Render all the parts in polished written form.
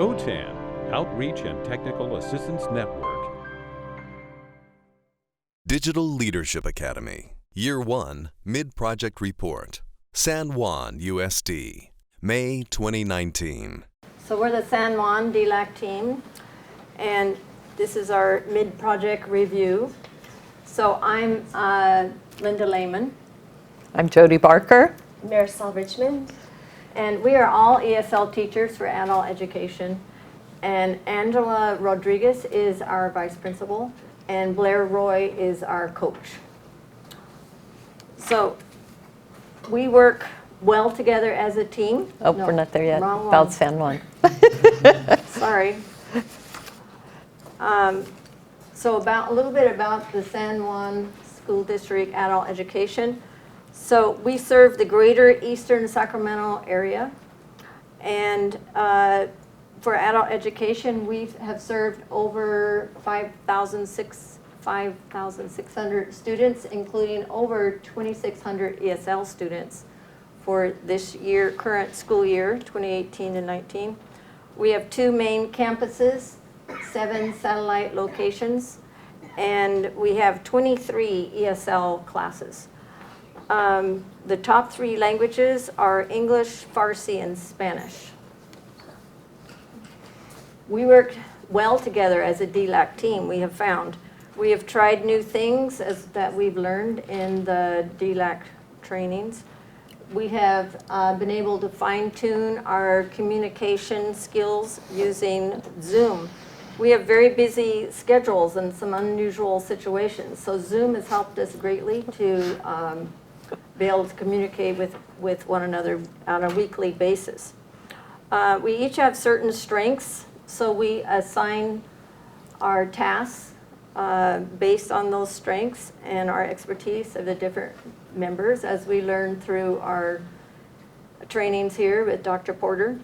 OTAN, Outreach and Technical Assistance Network. Digital Leadership Academy, Year 1, Mid-Project Report, San Juan USD, May 2019. So we're the San Juan DLAC team, and this is our mid-project review. So I'm Linda Laymon. I'm Jody Barker. Marisol, Richmond. And we are all ESL teachers for adult education. And Angela Rodriguez is our vice principal, and Blair Roy is our coach. So we work well together as a team. Oh, no, we're not there yet. Wrong About one. San Juan. Sorry. So a little bit about the San Juan School District adult education. So we serve the greater Eastern Sacramento area, and for adult education we have served over 5,600 students, including over 2,600 ESL students for this year, current school year, 2018 and 19. We have 2 main campuses, 7 satellite locations, and we have 23 ESL classes. The top 3 languages are English, Farsi, and Spanish. We work well together as a DLAC team, we have found. We have tried new things that we've learned in the DLAC trainings. We have been able to fine-tune our communication skills using Zoom. We have very busy schedules and some unusual situations, so Zoom has helped us greatly to be able to communicate with one another on a weekly basis. We each have certain strengths, so we assign our tasks based on those strengths and our expertise of the different members as we learn through our trainings here with Dr. Porter.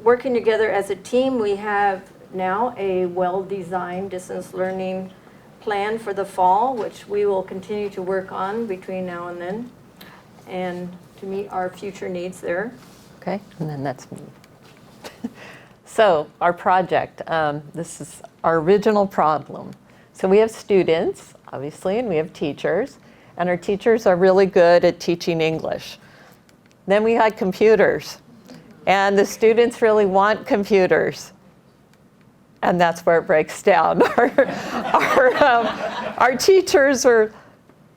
Working together as a team, we have now a well-designed distance learning plan for the fall, which we will continue to work on between now and then, and to meet our future needs there. Okay, and then that's me. So our project, this is our original problem. So we have students, obviously, and we have teachers, and our teachers are really good at teaching English. Then we had computers, and the students really want computers. And that's where it breaks down. Our teachers are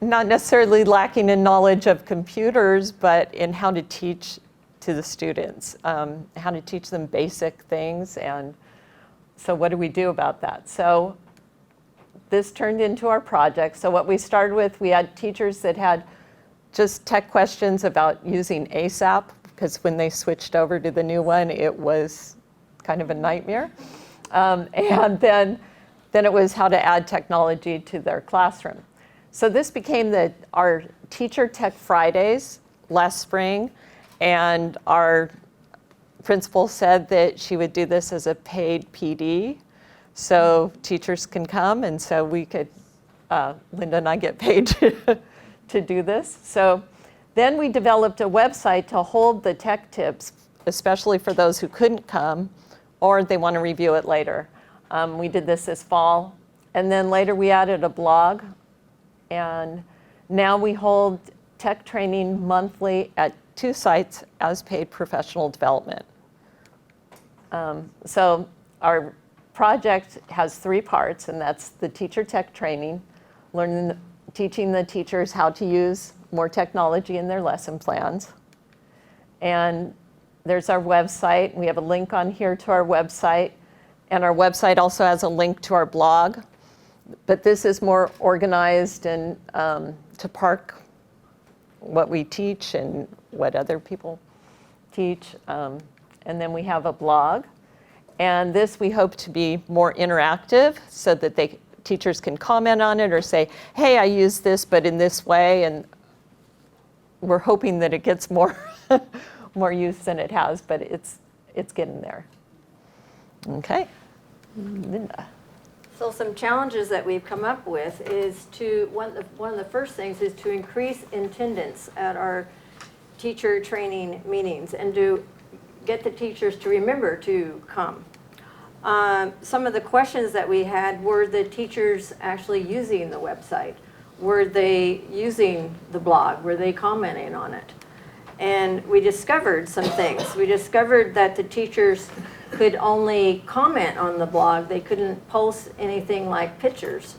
not necessarily lacking in knowledge of computers, but in how to teach to the students, how to teach them basic things. And so what do we do about that? So this turned into our project. So what we started with, we had teachers that had just tech questions about using ASAP, because when they switched over to the new one, it was kind of a nightmare. And then it was how to add technology to their classroom. So this became our Teacher Tech Fridays last spring, and our principal said that she would do this as a paid PD, so teachers can come, and so we could, Linda and I get paid to do this. So then we developed a website to hold the tech tips, especially for those who couldn't come, or they want to review it later. We did this fall, and then later we added a blog, and now we hold tech training monthly at 2 sites as paid professional development. So our project has 3 parts, and that's the teacher tech training, teaching the teachers how to use more technology in their lesson plans, and there's our website. We have a link on here to our website, and our website also has a link to our blog. But this is more organized and to park what we teach and what other people teach. And then we have a blog. And this we hope to be more interactive so that teachers can comment on it or say, hey, I use this, but in this way. And we're hoping that it gets more more use than it has, but it's getting there. Okay, Linda. So some challenges that we've come up with is one of the first things is to increase attendance at our teacher training meetings and to get the teachers to remember to come. Some of the questions that we had were the teachers actually using the website? Were they using the blog? Were they commenting on it? And we discovered some things. We discovered that the teachers could only comment on the blog. They couldn't post anything like pictures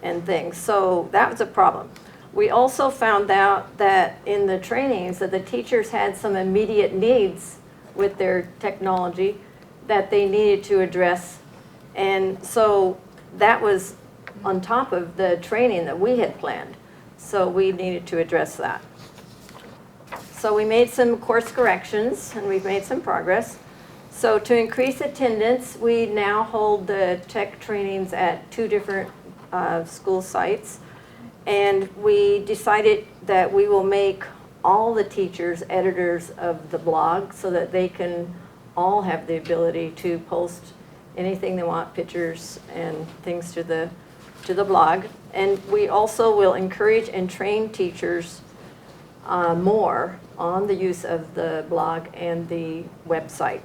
and things. So that was a problem. We also found out that in the trainings that the teachers had some immediate needs with their technology that they needed to address. And so that was on top of the training that we had planned. So we needed to address that. So we made some course corrections and we've made some progress. So to increase attendance, we now hold the tech trainings at 2 different school sites. And we decided that we will make all the teachers editors of the blog so that they can all have the ability to post anything they want, pictures and things to the blog. And we also will encourage and train teachers more on the use of the blog and the website.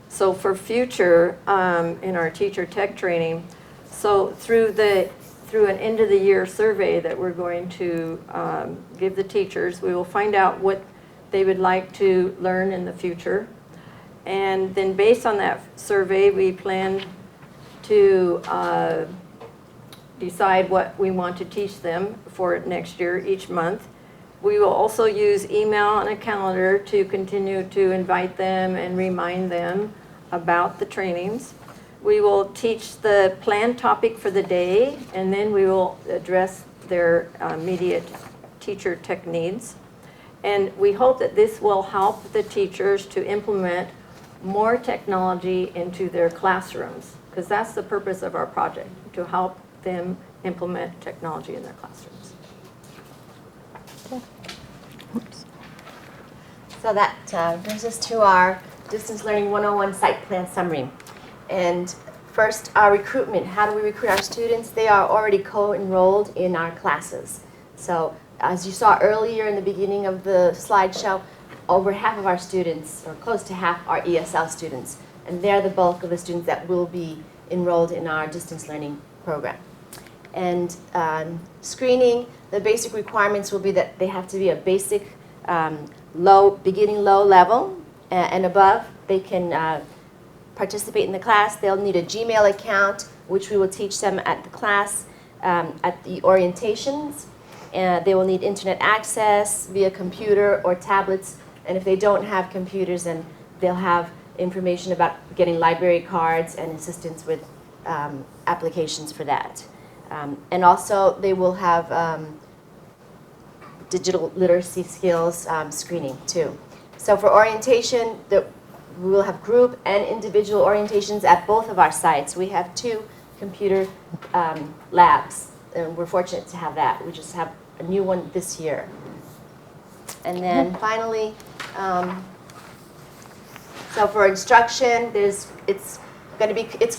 So for future, in our teacher tech training, so through an end of the year survey that we're going to give the teachers, we will find out what they would like to learn in the future. And then based on that survey, we plan to decide what we want to teach them for next year, each month. We will also use email and a calendar to continue to invite them and remind them about the trainings. We will teach the planned topic for the day, and then we will address their immediate teacher tech needs. And we hope that this will help the teachers to implement more technology into their classrooms, because that's the purpose of our project, to help them implement technology in their classrooms. So that brings us to our Distance Learning 101 site plan summary. And first, our recruitment. How do we recruit our students? They are already co-enrolled in our classes. So as you saw earlier in the beginning of the slideshow, over half of our students, or close to half, are ESL students. And they're the bulk of the students that will be enrolled in our distance learning program. And screening, the basic requirements will be that they have to be a basic beginning low level and above. They can participate in the class. They'll need a Gmail account, which we will teach them at the class, at the orientations. They will need internet access via computer or tablets. And if they don't have computers, then they'll have information about getting library cards and assistance with applications for that. And also, they will have digital literacy skills screening, too. So for orientation, we will have group and individual orientations at both of our sites. We have 2 computer labs, and we're fortunate to have that. We just have a new one this year. And then finally, so for instruction, it's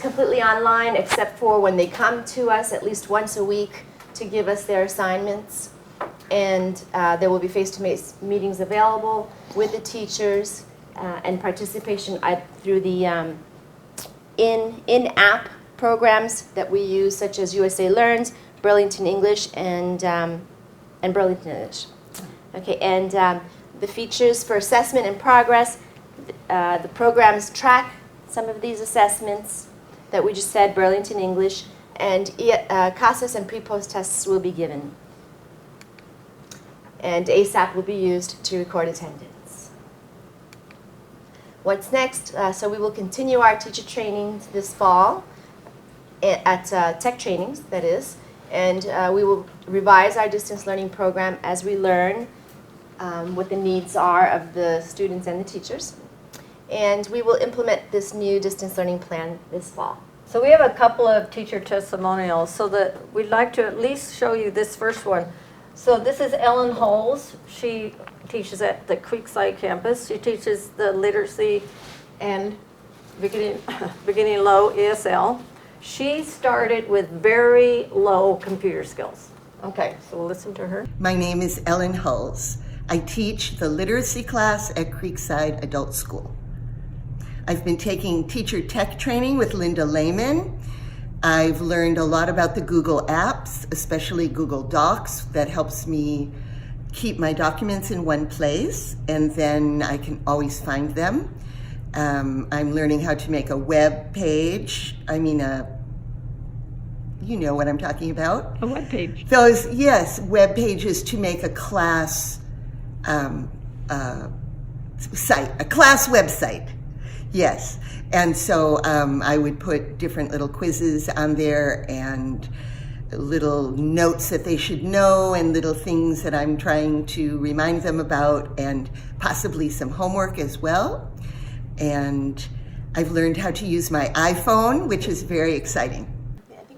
completely online except for when they come to us at least once a week to give us their assignments. And there will be face-to-face meetings available with the teachers and participation through the in-app programs that we use, such as USA Learns, Burlington English, and Burlington English. Okay, and the features for assessment and progress, the programs track some of these assessments that we just said, Burlington English, and CASAS and pre-post tests will be given. And ASAP will be used to record attendance. What's next? So we will continue our teacher trainings this fall at tech trainings, that is, and we will revise our distance learning program as we learn what the needs are of the students and the teachers. And we will implement this new distance learning plan this fall. So we have a couple of teacher testimonials, so that we'd like to at least show you this first one. So this is Ellen Holes. She teaches at the Creekside campus. She teaches the literacy and beginning low ESL. She started with very low computer skills. Okay, so we'll listen to her. My name is Ellen Hulls. I teach the literacy class at Creekside Adult School. I've been taking teacher tech training with Linda Laymon. I've learned a lot about the Google apps, especially Google Docs, that helps me keep my documents in one place, and then I can always find them. I'm learning how to make a web page. You know what I'm talking about. A web page. Those, yes, web pages to make a class site, a class website. Yes, and so I would put different little quizzes on there and little notes that they should know and little things that I'm trying to remind them about, and possibly some homework as well. And I've learned how to use my iPhone, which is very exciting.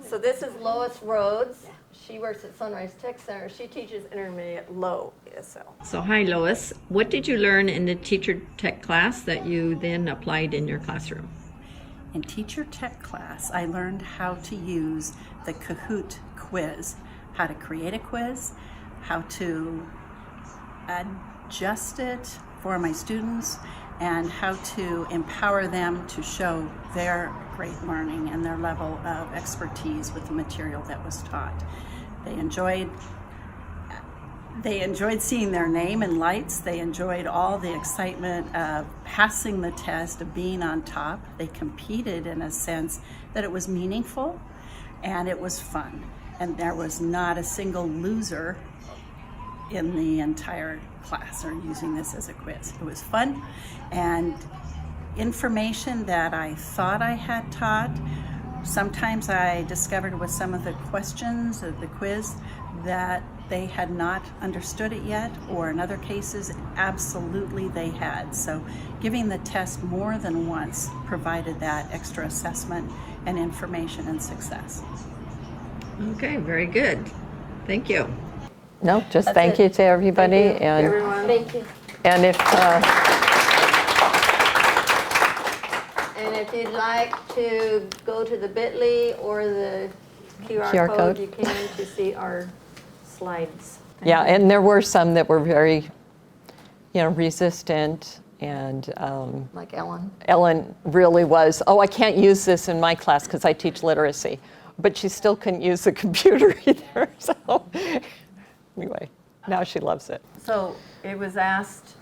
So this is Lois Rhodes. She works at Sunrise Tech Center. She teaches intermediate low ESL. So hi Lois, what did you learn in the teacher tech class that you then applied in your classroom? In teacher tech class, I learned how to use the Kahoot quiz, how to create a quiz, how to adjust it for my students, and how to empower them to show their great learning and their level of expertise with the material that was taught. They enjoyed seeing their name in lights. They enjoyed all the excitement of passing the test, of being on top. They competed in a sense that it was meaningful and it was fun. And there was not a single loser in the entire class or using this as a quiz. It was fun, and information that I thought I had taught, sometimes I discovered with some of the questions of the quiz that they had not understood it yet, or in other cases, absolutely they had. So giving the test more than once provided that extra assessment and information and success. Okay, very good. Thank you. No, just That's thank it. you to everybody. Thank you, everyone. Thank you. And if, And if you'd like to go to the bit.ly or the QR QR code, code. you can to see our slides. Thank yeah, you. and there were some that were very, resistant, and Like Ellen. Ellen really was, I can't use this in my class because I teach literacy. But she still couldn't use the computer either. So anyway, now she loves it. So it was asked,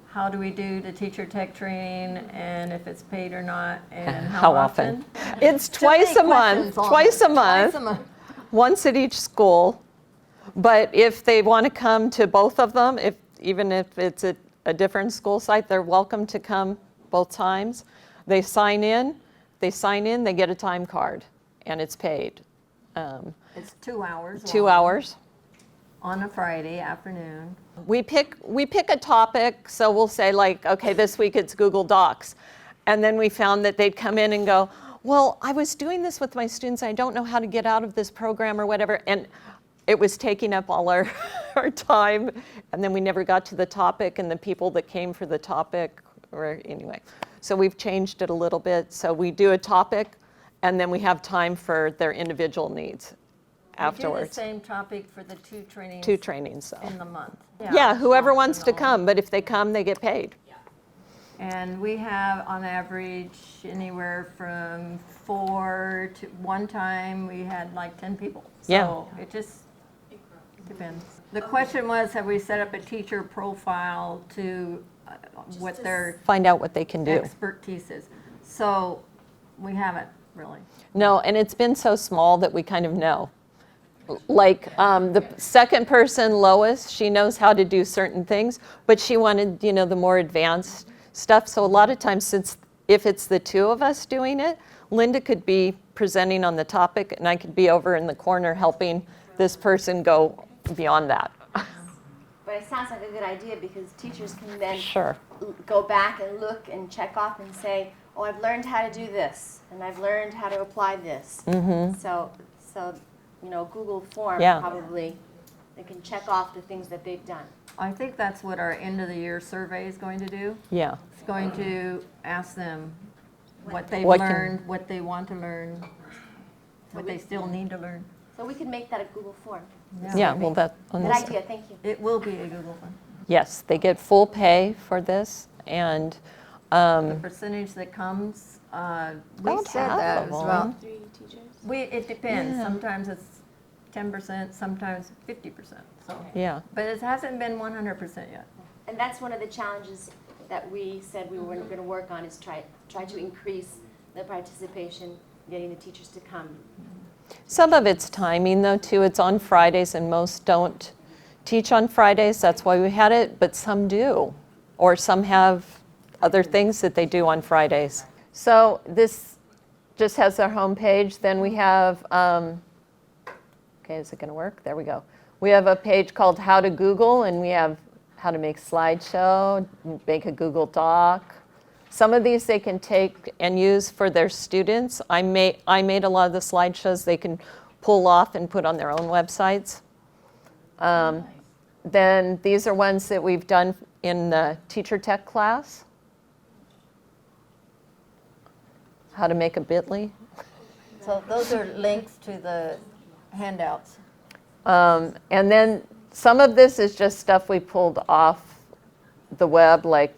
how do we do the teacher tech training, and if it's paid or not, and how often? It's Too many twice a month, questions on twice it. a month, Twice a month. once at each school. But if they want to come to both of them, even if it's at a different school site, they're welcome to come both times. They sign in, they get a time card, and it's paid. It's 2 hours. 2 long hours. On a Friday afternoon. We pick a topic, so we'll say like, okay, this week it's Google Docs. And then we found that they'd come in and go, well, I was doing this with my students, I don't know how to get out of this program or whatever. And it was taking up all our time. And then we never got to the topic, and the people that came for the topic, or anyway. So we've changed it a little bit. So we do a topic, and then we have time for their individual needs We do afterwards. the same topic for the 2 trainings. 2 trainings, so. In the month. Yeah, whoever so, wants to come, but if they come, they get paid. And we have on average anywhere from 4 to, one time we had like 10 people. Yeah. So it just depends. The question was, have we set up a teacher profile to what their Find out what they can do. expertise is? So we haven't really. No, and it's been so small that we kind of know. Like the second person, Lois, she knows how to do certain things, but she wanted, the more advanced stuff. So a lot of times, if it's the 2 of us doing it, Linda could be presenting on the topic, and I could be over in the corner helping this person go beyond that. But it sounds like a good idea, because teachers can then Sure. go back and look and check off and say, oh, I've learned how to do this, and I've learned how to apply this. Mm-hmm. So Google Form, Yeah. probably they can check off the things that they've done. I think that's what our end of the year survey is going to do. Yeah. It's going to ask them what they've What can- learned, what they want to learn, what they still need to learn. So we can make that a Google Form. Yeah, well, that. Good idea, thank you. It will be a Google one. Yes, they get full pay for this, and The percentage that comes, we About said half that, of it was them. about, 3 teachers. it depends. Yeah. Sometimes it's 10%, sometimes 50%, so. yeah. But it hasn't been 100% yet. And that's one of the challenges that we said we were going to work on, is try to increase the participation, getting the teachers to come. Some of it's timing, though, too. It's on Fridays, and most don't teach on Fridays. That's why we had it, but some do. Or some have other things that they do on Fridays. So this just has our homepage. Then we have, okay, is it going to work? There we go. We have a page called How to Google, and we have how to make slideshow, make a Google Doc. Some of these they can take and use for their students. I made a lot of the slideshows they can pull off and put on their own websites. Then these are ones that we've done in the teacher tech class. How to make a bit.ly. So those are links to the handouts. And then some of this is just stuff we pulled off the web, like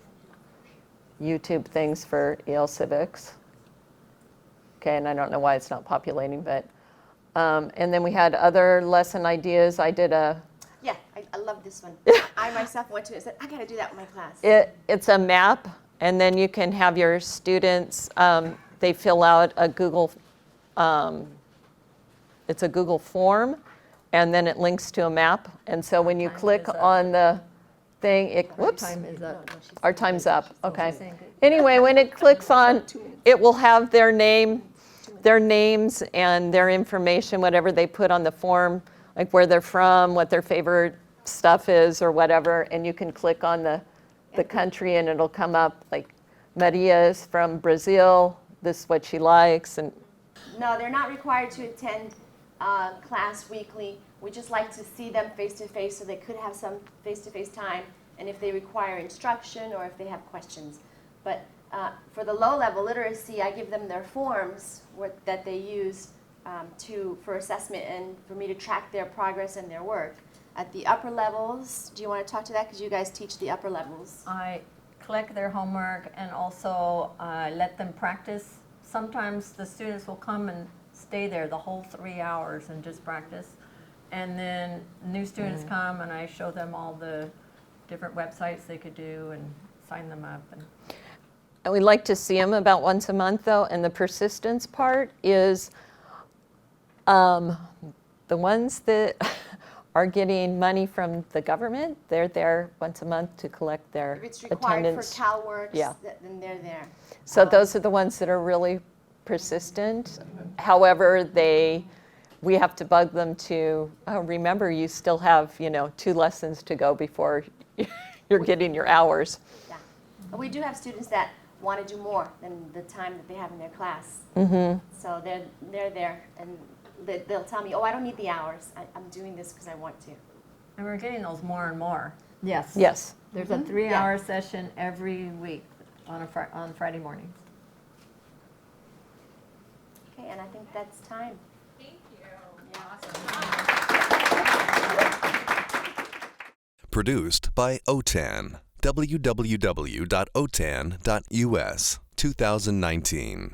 YouTube things for EL Civics. Okay, and I don't know why it's not populating, but, and then we had other lesson ideas. I did Yeah, I love this one. I myself went to it and said, I got to do that with my class. it's a map, and then you can have your students, they fill out a Google, it's a Google form, and then it links to a map. And so when you click is up. on the thing, whoops. Time is up. Our time's up, okay. saying good. Anyway, when it clicks on, it will have their name, their names and their information, whatever they put on the form, like where they're from, what their favorite stuff is or whatever, and you can click on the country and it'll come up like Maria is from Brazil, this is what she likes, and No, they're not required to attend class weekly. We just like to see them face to face, so they could have some face-to-face time, and if they require instruction or if they have questions. But for the low-level literacy, I give them their forms that they use for assessment and for me to track their progress and their work. At the upper levels, do you want to talk to that? Because you guys teach the upper levels. I collect their homework and also let them practice. Sometimes the students will come and stay there the whole 3 hours and just practice. And then new students come and I show them all the different websites they could do and sign them up. And we like to see them about once a month, though, and the persistence part is the ones that are getting money from the government, they're there once a month to collect their If it's required attendance. for CalWorks, Yeah. then they're there. So those are the ones that are really persistent. However, we have to bug them to, oh, remember, you still have, 2 lessons to go before you're getting your hours. Yeah. But we do have students that want to do more than the time that they have in their class. So they're there, and they'll tell me, oh, I don't need the hours. I'm doing this because I want to. And we're getting those more and more. Yes. Yes. There's a 3-hour session every week on Friday mornings. Okay, and I think that's time. Produced by OTAN. www.otan.us. 2019.